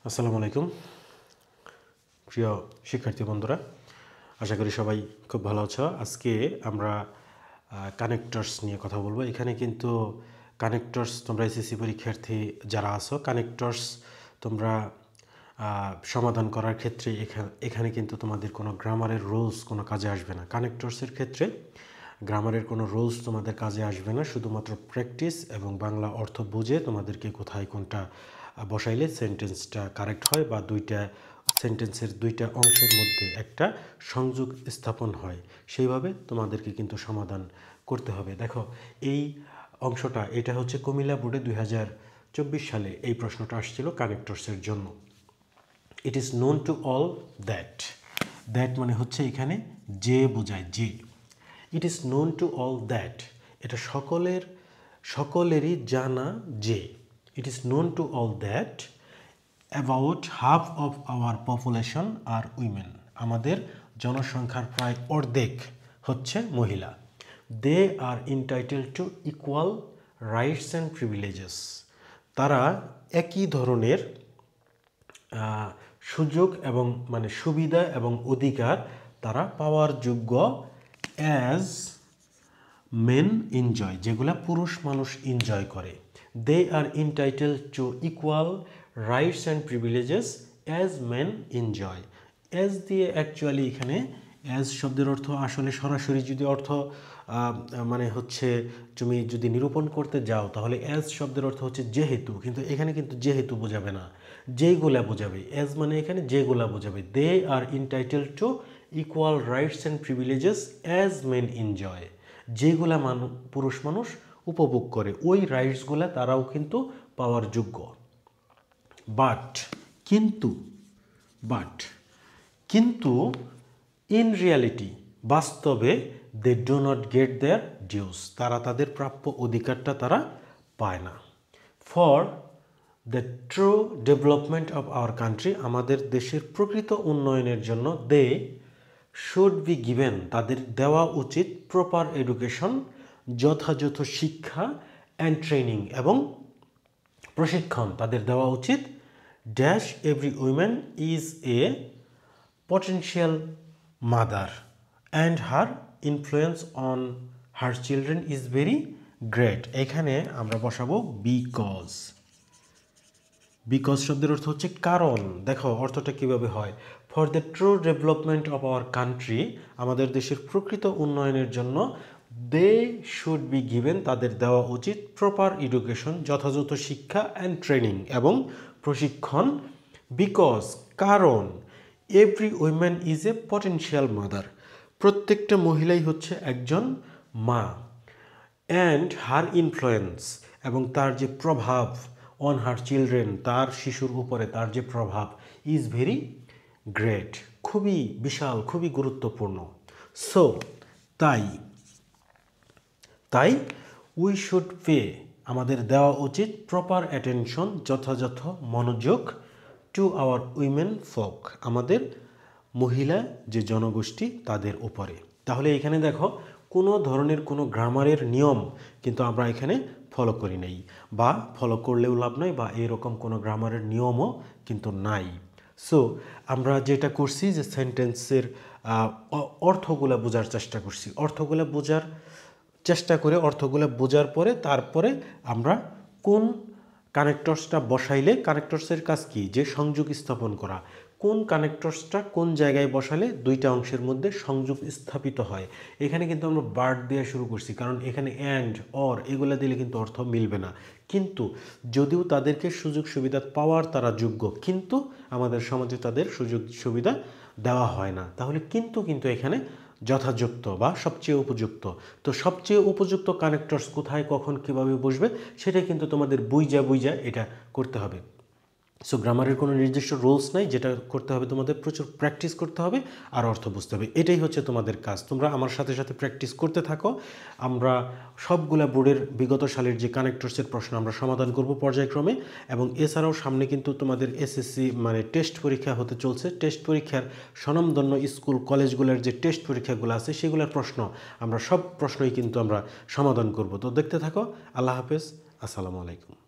আসসালামু আলাইকুম প্রিয় শিক্ষার্থী বন্ধুরা, আশা করি সবাই খুব ভালো আছো। আজকে আমরা কানেক্টরস নিয়ে কথা বলবো। এখানে কিন্তু কানেক্টরস তোমরা এসএসসি পরীক্ষার্থী যারা আছো, কানেক্টরস তোমরা সমাধান করার ক্ষেত্রে এখানে কিন্তু তোমাদের কোনো গ্রামারের রুলস কোনো কাজে আসবে না। কানেক্টরসের ক্ষেত্রে গ্রামারের কোনো রুলস তোমাদের কাজে আসবে না, শুধুমাত্র প্র্যাকটিস এবং বাংলা অর্থ বুঝে তোমাদেরকে কোথায় কোনটা বসাইলে সেন্টেন্সটা কারেক্ট হয় বা দুইটা সেন্টেন্সের দুইটা অংশের মধ্যে একটা সংযোগ স্থাপন হয়, সেইভাবে তোমাদেরকে কিন্তু সমাধান করতে হবে। দেখো, এই অংশটা এটা হচ্ছে কুমিল্লা বোর্ডে 2024 সালে এই প্রশ্নটা আসছিল কানেক্টরসের জন্য। It is known to all that, that মানে হচ্ছে এখানে যে বোঝায়, যে। It is known to all that, এটা সকলেরই জানা যে। It is known to all that about half of our population are women, আমাদের জনসংখ্যার প্রায় অর্ধেক হচ্ছে মহিলা। They are entitled to equal rights and privileges, তারা একই ধরনের সুযোগ এবং মানে সুবিধা এবং অধিকার তারা পাওয়ার যোগ্য অ্যাজ মেন এনজয়, যেগুলা পুরুষ মানুষ এনজয় করে। They are entitled to equal rights and privileges as men enjoy. As দিয়ে অ্যাকচুয়ালি এখানে অ্যাজ শব্দের অর্থ আসলে সরাসরি যদি অর্থ মানে হচ্ছে তুমি যদি নিরূপণ করতে যাও তাহলে অ্যাজ শব্দের অর্থ হচ্ছে যেহেতু, কিন্তু এখানে কিন্তু যেহেতু বোঝাবে না, যেইগুলা বোঝাবে। অ্যাজ মানে এখানে যেগুলা বোঝাবে। They are entitled to equal rights and privileges as men enjoy, যেগুলা পুরুষ মানুষ উপভোগ করে ওই রাইটসগুলা তারাও কিন্তু পাওয়ার যোগ্য। বাট কিন্তু ইন রিয়ালিটি বাস্তবে they do not get their dues, তারা তাদের প্রাপ্য অধিকারটা তারা পায় না। For the true development of our country, আমাদের দেশের প্রকৃত উন্নয়নের জন্য দে শুড বি গিভেন, তাদের দেওয়া উচিত প্রপার এডুকেশন, যথাযথ শিক্ষা, অ্যান্ড ট্রেনিং এবং প্রশিক্ষণ তাদের দেওয়া উচিত। Dash every women is a potential mother and her influence on her children is very great. এখানে আমরা বসাবো বিকজ। বিকজ শব্দের অর্থ হচ্ছে কারণ। দেখো অর্থটা কিভাবে হয়। For the true development of our country, আমাদের দেশের প্রকৃত উন্নয়নের জন্য দে শুড বি গিভেন, তাদের দেওয়া উচিত প্রপার এডুকেশন, যথাযথ শিক্ষা, অ্যান্ড ট্রেনিং এবং প্রশিক্ষণ। বিকজ কারণ, every women is a potential mother, প্রত্যেকটা মহিলাই হচ্ছে একজন মা। অ্যান্ড হার ইনফ্লুয়েন্স, এবং তার যে প্রভাব, অন হার চিলড্রেন, তার শিশুর উপরে তার যে প্রভাব, ইজ ভেরি গ্রেট, খুবই বিশাল, খুবই গুরুত্বপূর্ণ। সো তাই উই শুড পে, আমাদের দেওয়া উচিত প্রপার অ্যাটেনশন, যথাযথ মনোযোগ, টু আওয়ার উইমেন ফোক, আমাদের মহিলা যে জনগোষ্ঠী তাদের উপরে। তাহলে এখানে দেখো কোনো ধরনের কোনো গ্রামারের নিয়ম কিন্তু আমরা এখানে ফলো করি নাই, বা ফলো করলেও লাভ নাই, বা এরকম কোনো গ্রামারের নিয়মও কিন্তু নাই। সো আমরা যেটা করছি যে সেন্টেন্সের অর্থগুলো বোঝার চেষ্টা করছি, অর্থগুলো বোঝার চেষ্টা করে অর্থগুলো বোঝার পরে তারপরে আমরা কোন কানেক্টরসটা বসাইলে, কানেক্টরসের কাজ কি, যে সংযোগ স্থাপন করা, কোন কানেক্টরসটা কোন জায়গায় বসালে দুইটা অংশের মধ্যে সংযোগ স্থাপিত হয়। এখানে কিন্তু আমরা বার্ড দিয়ে শুরু করছি, কারণ এখানে অ্যান্ড অর এগুলো দিলে কিন্তু অর্থ মিলবে না। কিন্তু যদিও তাদেরকে সুযোগ সুবিধা পাওয়ার তারা যোগ্য, কিন্তু আমাদের সমাজে তাদের সুযোগ সুবিধা দেওয়া হয় না, তাহলে কিন্তু এখানে যথাযুক্ত বা সবচেয়ে উপযুক্ত। তো সবচেয়ে উপযুক্ত কানেক্টরস কোথায়, কখন, কীভাবে বসবে সেটা কিন্তু তোমাদের বুঝা এটা করতে হবে। সো গ্রামারের কোনো নির্দিষ্ট রুলস নাই, যেটা করতে হবে তোমাদের প্রচুর প্র্যাকটিস করতে হবে আর অর্থ বুঝতে হবে, এটাই হচ্ছে তোমাদের কাজ। তোমরা আমার সাথে সাথে প্র্যাকটিস করতে থাকো। আমরা সবগুলা বোর্ডের বিগত সালের যে কানেক্টরসের প্রশ্ন আমরা সমাধান করব পর্যায়ক্রমে, এবং এছাড়াও সামনে কিন্তু তোমাদের এসএসসি মানে টেস্ট পরীক্ষা হতে চলছে। টেস্ট পরীক্ষার স্বনামধন্য স্কুল কলেজগুলোর যে টেস্ট পরীক্ষাগুলো আছে সেগুলোর প্রশ্ন আমরা সব প্রশ্নই কিন্তু আমরা সমাধান করব। তো দেখতে থাকো। আল্লাহ হাফেজ, আসসালামু আলাইকুম।